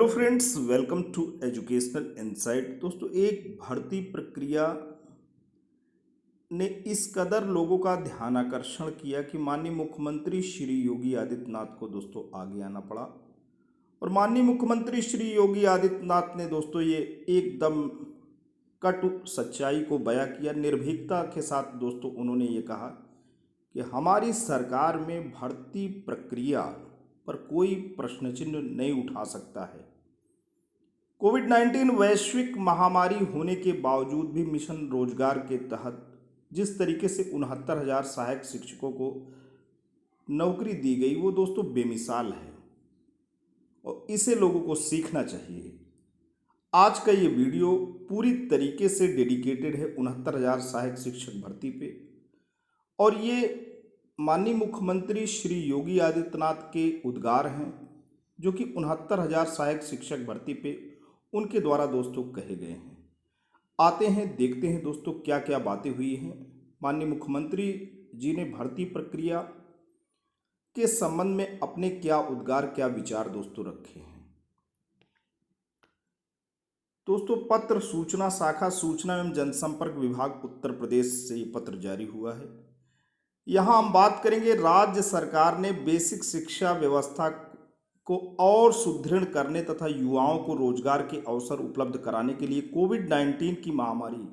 Hello friends, welcome to educational insight. दोस्तों, एक भर्ती प्रक्रिया ने इस कदर लोगों का ध्यान आकर्षण किया कि माननीय मुख्यमंत्री श्री योगी आदित्यनाथ को दोस्तों आगे आना पड़ा। और माननीय मुख्यमंत्री श्री योगी आदित्यनाथ ने दोस्तों ये एकदम कटु सच्चाई को बयां किया। निर्भीकता के साथ दोस्तों उन्होंने ये कहा कि हमारी सरकार में भर्ती प्रक्रिया पर कोई प्रश्न चिन्ह नहीं उठा सकता है। कोविड-19 वैश्विक महामारी होने के बावजूद भी मिशन रोजगार के तहत जिस तरीके से 69,000 सहायक शिक्षकों को नौकरी दी गई वो दोस्तों बेमिसाल है और इसे लोगों को सीखना चाहिए। आज का ये वीडियो पूरी तरीके से डेडिकेटेड है 69,000 सहायक शिक्षक भर्ती पे। और ये माननीय मुख्यमंत्री श्री योगी आदित्यनाथ के उद्गार हैं जो कि 69,000 सहायक शिक्षक भर्ती पे उनके द्वारा दोस्तों कहे गए हैं। आते हैं, देखते हैं दोस्तों क्या क्या बातें हुई हैं। माननीय मुख्यमंत्री जी ने भर्ती प्रक्रिया के संबंध में अपने क्या उद्गार, क्या विचार दोस्तों रखे हैं। दोस्तों, पत्र सूचना शाखा, सूचना एवं जनसंपर्क विभाग उत्तर प्रदेश से ये पत्र जारी हुआ है। यहाँ हम बात करेंगे, राज्य सरकार ने बेसिक शिक्षा व्यवस्था को और सुदृढ़ करने तथा युवाओं को रोजगार के अवसर उपलब्ध कराने के लिए कोविड-19 की महामारी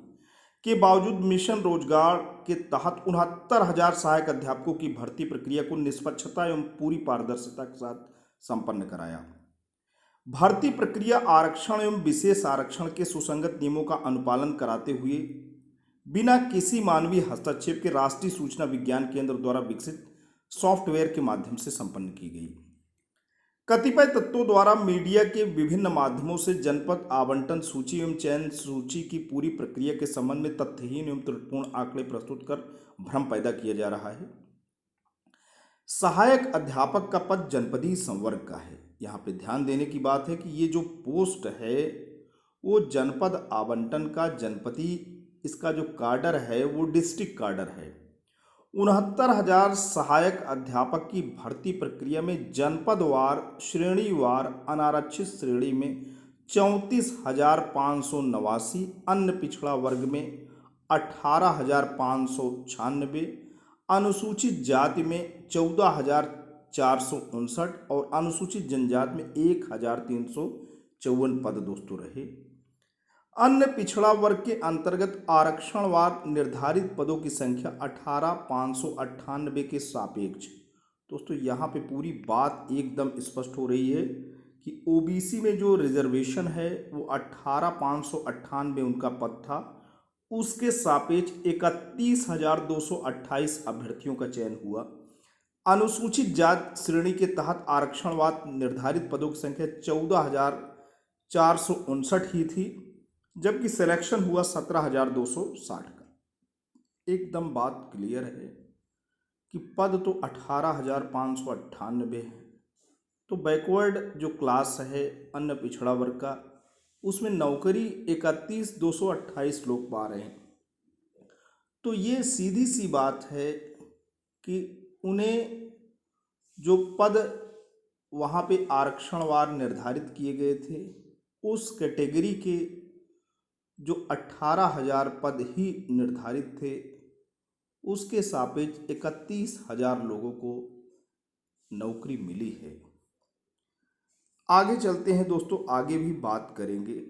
के बावजूद मिशन रोजगार के तहत 69,000 सहायक अध्यापकों की भर्ती प्रक्रिया को निष्पक्षता एवं पूरी पारदर्शिता के साथ संपन्न कराया। भर्ती प्रक्रिया आरक्षण एवं विशेष आरक्षण के सुसंगत नियमों का अनुपालन कराते हुए बिना किसी मानवीय हस्तक्षेप के राष्ट्रीय सूचना विज्ञान केंद्र द्वारा विकसित सॉफ्टवेयर के माध्यम से संपन्न की गई। कतिपय तत्वों द्वारा मीडिया के विभिन्न माध्यमों से जनपद आवंटन सूची एवं चयन सूची की पूरी प्रक्रिया के संबंध में तथ्यहीन एवं त्रुटिपूर्ण आंकड़े प्रस्तुत कर भ्रम पैदा किया जा रहा है। सहायक अध्यापक का पद जनपदीय संवर्ग का है। यहाँ पे ध्यान देने की बात है कि ये जो पोस्ट है वो जनपद आवंटन का जनपदीय, इसका जो काडर है वो डिस्ट्रिक्ट काडर है। 69,000 सहायक अध्यापक की भर्ती प्रक्रिया में जनपदवार, श्रेणीवार अनारक्षित श्रेणी में 34,589, अन्य पिछड़ा वर्ग में 18,596, अनुसूचित जाति में 14,459 और अनुसूचित जनजाति में 1,354 पद दोस्तों रहे। अन्य पिछड़ा वर्ग के अंतर्गत आरक्षणवार निर्धारित पदों की संख्या 18,598 के सापेक्ष। दोस्तों, यहाँ पे पूरी बात एकदम स्पष्ट हो रही है कि ओबीसी में जो रिजर्वेशन है वो 18,598 उनका पद था, उसके सापेक्ष 31,228 अभ्यर्थियों का चयन हुआ। अनुसूचित जाति श्रेणी के तहत आरक्षणवार निर्धारित पदों की संख्या 14,459 ही थी, जबकि सिलेक्शन हुआ 17,260 का। एकदम बात क्लियर है कि पद तो 18,598 है। तो बैकवर्ड जो क्लास है अन्य पिछड़ा वर्ग का, उसमें नौकरी 31,228 लोग पा रहे हैं। तो ये सीधी सी बात है कि उन्हें जो पद वहाँ पे आरक्षणवार निर्धारित किए गए थे, उस कैटेगरी के जो 18,000 पद ही निर्धारित थे, उसके सापेक्ष 31,000 लोगों को नौकरी मिली है। आगे चलते हैं दोस्तों, आगे भी बात करेंगे।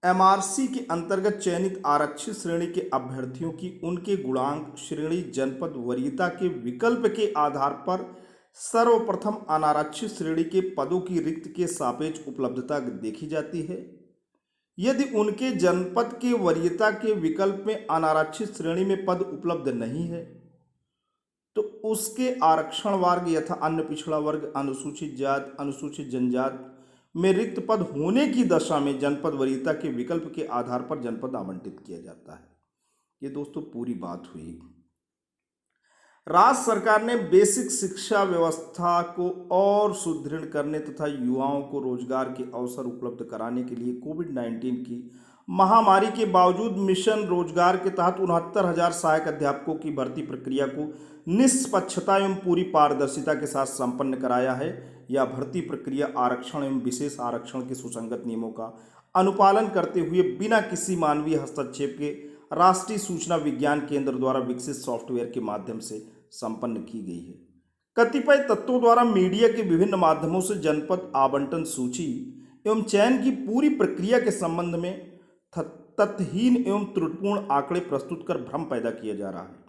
एमआरसी के अंतर्गत चयनित आरक्षित श्रेणी के अभ्यर्थियों की उनके गुणांक, श्रेणी, जनपद, वरीयता के विकल्प के आधार पर सर्वप्रथम अनारक्षित श्रेणी के पदों की रिक्त के सापेक्ष उपलब्धता देखी जाती है। यदि उनके जनपद के वरीयता के विकल्प में अनारक्षित श्रेणी में पद उपलब्ध नहीं है तो उसके आरक्षण वर्ग यथा अन्य पिछड़ा वर्ग, अनुसूचित जाति, अनुसूचित जनजाति में रिक्त पद होने की दशा में जनपद वरीयता के विकल्प के आधार पर जनपद आवंटित किया जाता है। ये दोस्तों पूरी बात हुई। राज्य सरकार ने बेसिक शिक्षा व्यवस्था को और सुदृढ़ करने तथा युवाओं को रोजगार के अवसर उपलब्ध कराने के लिए कोविड-19 की महामारी के बावजूद मिशन रोजगार के तहत 69,000 सहायक अध्यापकों की भर्ती प्रक्रिया को निष्पक्षता एवं पूरी पारदर्शिता के साथ संपन्न कराया है। या भर्ती प्रक्रिया आरक्षण एवं विशेष आरक्षण के सुसंगत नियमों का अनुपालन करते हुए बिना किसी मानवीय हस्तक्षेप के राष्ट्रीय सूचना विज्ञान केंद्र द्वारा विकसित सॉफ्टवेयर के माध्यम से संपन्न की गई है। कतिपय तत्वों द्वारा मीडिया के विभिन्न माध्यमों से जनपद आवंटन सूची एवं चयन की पूरी प्रक्रिया के संबंध में तथ्यहीन एवं त्रुटिपूर्ण आंकड़े प्रस्तुत कर भ्रम पैदा किया जा रहा है।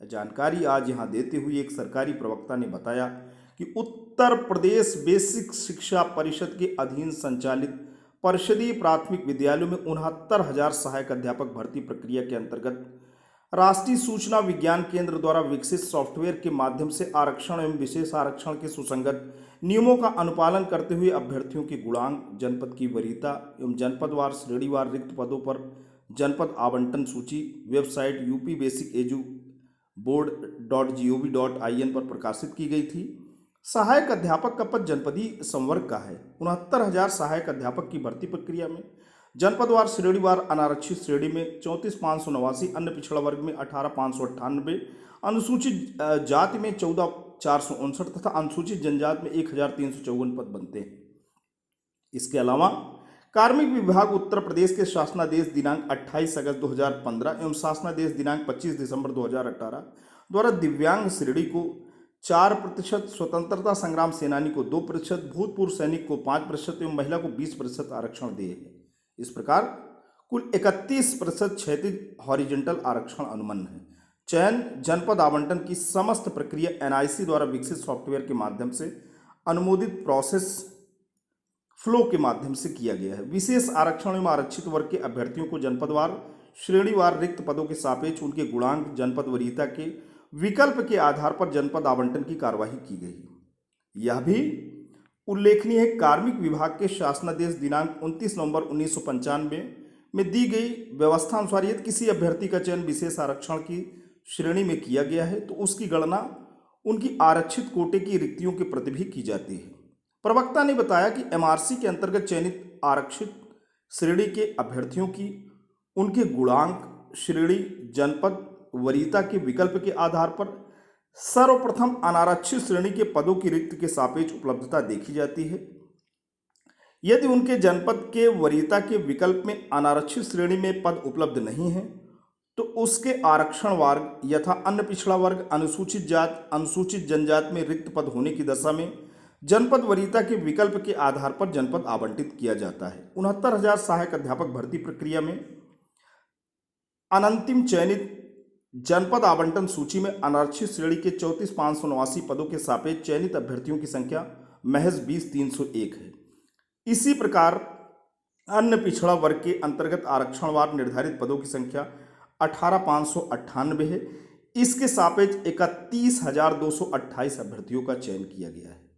जानकारी आज यहां देते हुए एक सरकारी प्रवक्ता ने बताया कि उत्तर प्रदेश बेसिक शिक्षा परिषद के अधीन संचालित परिषदीय प्राथमिक विद्यालयों में 69,000 सहायक अध्यापक भर्ती प्रक्रिया के अंतर्गत राष्ट्रीय सूचना विज्ञान केंद्र द्वारा विकसित सॉफ्टवेयर के माध्यम से आरक्षण एवं विशेष आरक्षण के सुसंगत नियमों का अनुपालन करते हुए अभ्यर्थियों के गुणांक, जनपद की वरीयता एवं जनपदवार श्रेणीवार रिक्त पदों पर जनपद आवंटन सूची वेबसाइट upbasiceduboard.gov.in पर प्रकाशित की गई थी। सहायक अध्यापक का पद जनपदीय संवर्ग का है। 69,000 सहायक अध्यापक की भर्ती प्रक्रिया में जनपदवार श्रेणीवार अनारक्षित श्रेणी में 34,589, अन्य पिछड़ा वर्ग में 18,598, अनुसूचित जाति में 14,459 तथा अनुसूचित जनजाति में 1,354 पद बनते हैं। इसके अलावा कार्मिक विभाग उत्तर प्रदेश के शासनादेश दिनांक 28 अगस्त 2015 एवं शासनादेश दिनांक 25 दिसंबर 2018 द्वारा दिव्यांग श्रेणी को 4%, स्वतंत्रता संग्राम सेनानी को 2%, भूतपूर्व सैनिक को 5% एवं महिला को 20% आरक्षण दिए हैं। इस प्रकार कुल 31% क्षैतिज हॉरिजेंटल आरक्षण अनुमन्य है। चयन जनपद आवंटन की समस्त प्रक्रिया एनआईसी द्वारा विकसित सॉफ्टवेयर के माध्यम से अनुमोदित प्रोसेस फ्लो के माध्यम से किया गया है। विशेष आरक्षण एवं आरक्षित वर्ग के अभ्यर्थियों को जनपदवार श्रेणीवार रिक्त पदों के सापेक्ष उनके गुणांक, जनपद वरीयता के विकल्प के आधार पर जनपद आवंटन की कार्यवाही की गई। यह भी उल्लेखनीय है, कार्मिक विभाग के शासनादेश दिनांक 29 नवंबर 1995 में दी गई व्यवस्था अनुसार यदि किसी अभ्यर्थी का चयन विशेष आरक्षण की श्रेणी में किया गया है तो उसकी गणना उनकी आरक्षित कोटे की रिक्तियों के प्रति भी की जाती है। प्रवक्ता ने बताया कि एमआरसी के अंतर्गत चयनित आरक्षित श्रेणी के अभ्यर्थियों की उनके गुणांक, श्रेणी, जनपद वरीयता के विकल्प के आधार पर सर्वप्रथम अनारक्षित श्रेणी के पदों की रिक्त के सापेक्ष उपलब्धता देखी जाती है। यदि उनके जनपद के वरीयता के विकल्प में अनारक्षित श्रेणी में पद उपलब्ध नहीं है तो उसके आरक्षण वर्ग यथा अन्य पिछड़ा वर्ग, अनुसूचित जाति, अनुसूचित जनजाति में रिक्त पद होने की दशा में जनपद वरीयता के विकल्प के आधार पर जनपद आवंटित किया जाता है। 69,000 सहायक अध्यापक भर्ती प्रक्रिया में अनंतिम चयनित जनपद आवंटन सूची में अनारक्षित श्रेणी के 34,589 पदों के सापेक्ष चयनित अभ्यर्थियों की संख्या महज 20,301 है। इसी प्रकार अन्य पिछड़ा वर्ग के अंतर्गत आरक्षणवार निर्धारित पदों की संख्या 18,598 है। इसके सापेक्ष 31,228 अभ्यर्थियों का चयन किया गया है।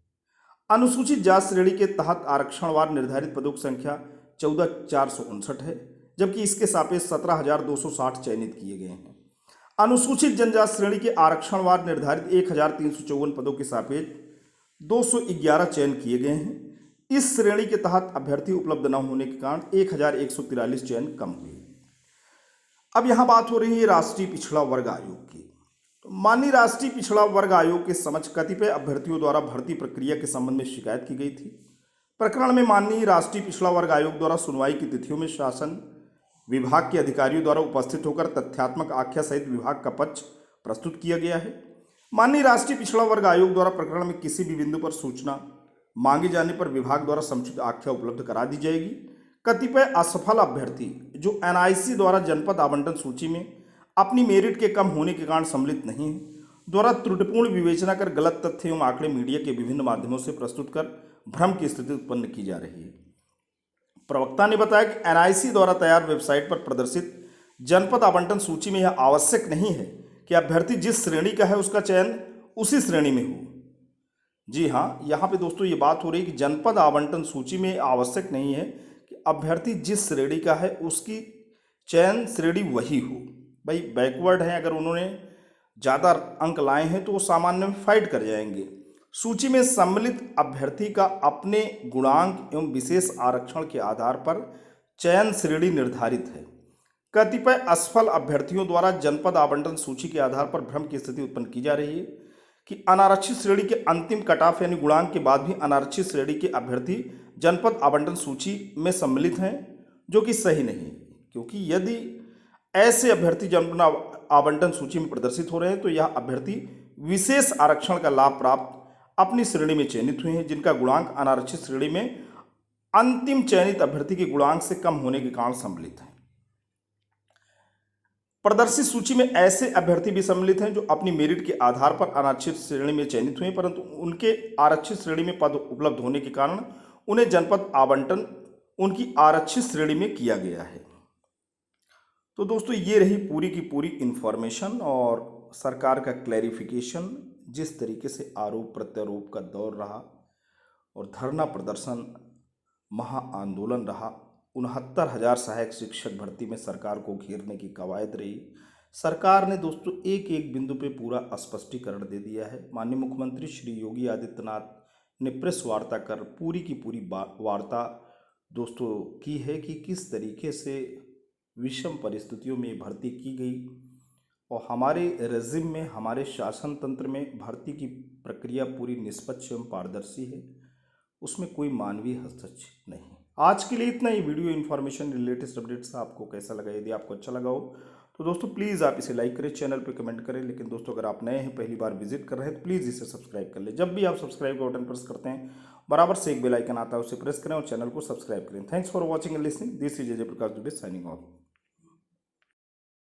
अनुसूचित जाति श्रेणी के तहत आरक्षणवार निर्धारित पदों की संख्या 14,459 है, जबकि इसके सापेक्ष 17,260 चयनित किए गए हैं। अनुसूचित जनजाति श्रेणी के आरक्षणवार निर्धारित 1,354 पदों के सापेक्ष 211 चयन किए गए हैं। इस श्रेणी के तहत अभ्यर्थी उपलब्ध न होने के कारण 1,143 चयन कम हुए। अब यहां बात हो रही है राष्ट्रीय पिछड़ा वर्ग आयोग की। तो माननीय राष्ट्रीय पिछड़ा वर्ग आयोग के समक्ष कतिपय अभ्यर्थियों द्वारा भर्ती प्रक्रिया के संबंध में शिकायत की गई थी। प्रकरण में माननीय राष्ट्रीय पिछड़ा वर्ग आयोग द्वारा सुनवाई की तिथियों में शासन विभाग के अधिकारियों द्वारा उपस्थित होकर तथ्यात्मक आख्या सहित विभाग का पक्ष प्रस्तुत किया गया है। माननीय राष्ट्रीय पिछड़ा वर्ग आयोग द्वारा प्रकरण में किसी भी बिंदु पर सूचना मांगे जाने पर विभाग द्वारा समुचित आख्या उपलब्ध करा दी जाएगी। कतिपय असफल अभ्यर्थी जो एनआईसी द्वारा जनपद आवंटन सूची में अपनी मेरिट के कम होने के कारण सम्मिलित नहीं है, द्वारा त्रुटिपूर्ण विवेचना कर गलत तथ्य एवं आंकड़े मीडिया के विभिन्न माध्यमों से प्रस्तुत कर भ्रम की स्थिति उत्पन्न की जा रही है। प्रवक्ता ने बताया कि एनआईसी द्वारा तैयार वेबसाइट पर प्रदर्शित जनपद आवंटन सूची में यह आवश्यक नहीं है कि अभ्यर्थी जिस श्रेणी का है उसका चयन उसी श्रेणी में हो। जी हाँ, यहाँ पे दोस्तों ये बात हो रही है कि जनपद आवंटन सूची में आवश्यक नहीं है कि अभ्यर्थी जिस श्रेणी का है उसकी चयन श्रेणी वही हो। भाई बैकवर्ड है, अगर उन्होंने ज़्यादा अंक लाए हैं तो वो सामान्य में फाइट कर जाएंगे। सूची में सम्मिलित अभ्यर्थी का अपने गुणांक एवं विशेष आरक्षण के आधार पर चयन श्रेणी निर्धारित है। कतिपय असफल अभ्यर्थियों द्वारा जनपद आवंटन सूची के आधार पर भ्रम की स्थिति उत्पन्न की जा रही है कि अनारक्षित श्रेणी के अंतिम कट ऑफ यानी गुणांक के बाद भी अनारक्षित श्रेणी के अभ्यर्थी जनपद आवंटन सूची में सम्मिलित हैं, जो कि सही नहीं है, क्योंकि यदि ऐसे अभ्यर्थी जनपद आवंटन सूची में प्रदर्शित हो रहे हैं तो यह अभ्यर्थी विशेष आरक्षण का लाभ प्राप्त अपनी श्रेणी में चयनित हुए हैं, जिनका गुणांक अनारक्षित श्रेणी में अंतिम चयनित अभ्यर्थी के गुणांक से कम होने के कारण सम्मिलित है। प्रदर्शित सूची में ऐसे अभ्यर्थी भी सम्मिलित हैं जो अपनी मेरिट के आधार पर अनारक्षित श्रेणी में चयनित हुए, परंतु उनके आरक्षित श्रेणी में पद उपलब्ध होने के कारण उन्हें जनपद आवंटन उनकी आरक्षित श्रेणी में किया गया है। तो दोस्तों, ये रही पूरी की पूरी इंफॉर्मेशन और सरकार का क्लैरिफिकेशन। जिस तरीके से आरोप प्रत्यारोप का दौर रहा और धरना प्रदर्शन महाआंदोलन रहा, 69,000 सहायक शिक्षक भर्ती में सरकार को घेरने की कवायद रही। सरकार ने दोस्तों एक एक बिंदु पे पूरा स्पष्टीकरण दे दिया है। माननीय मुख्यमंत्री श्री योगी आदित्यनाथ ने प्रेस वार्ता कर पूरी की पूरी वार्ता दोस्तों की है कि किस तरीके से विषम परिस्थितियों में भर्ती की गई और हमारे रेजिम में, हमारे शासन तंत्र में भर्ती की प्रक्रिया पूरी निष्पक्ष एवं पारदर्शी है, उसमें कोई मानवीय हस्तक्षेप नहीं। आज के लिए इतना ही। वीडियो इन्फॉर्मेशन लेटेस्ट अपडेट्स आपको कैसा लगा? यदि आपको अच्छा लगा हो तो दोस्तों प्लीज़ आप इसे लाइक करें, चैनल पे कमेंट करें। लेकिन दोस्तों, अगर आप नए हैं, पहली बार विजिट कर रहे हैं, तो प्लीज़ इसे सब्सक्राइब कर लें। जब भी आप सब्सक्राइब का बटन प्रेस करते हैं, बराबर से एक बेल आइकन आता है, उसे प्रेस करें और चैनल को सब्सक्राइब करें। Thanks for watching and listening. This is Ajay Prakash Dubey signing off.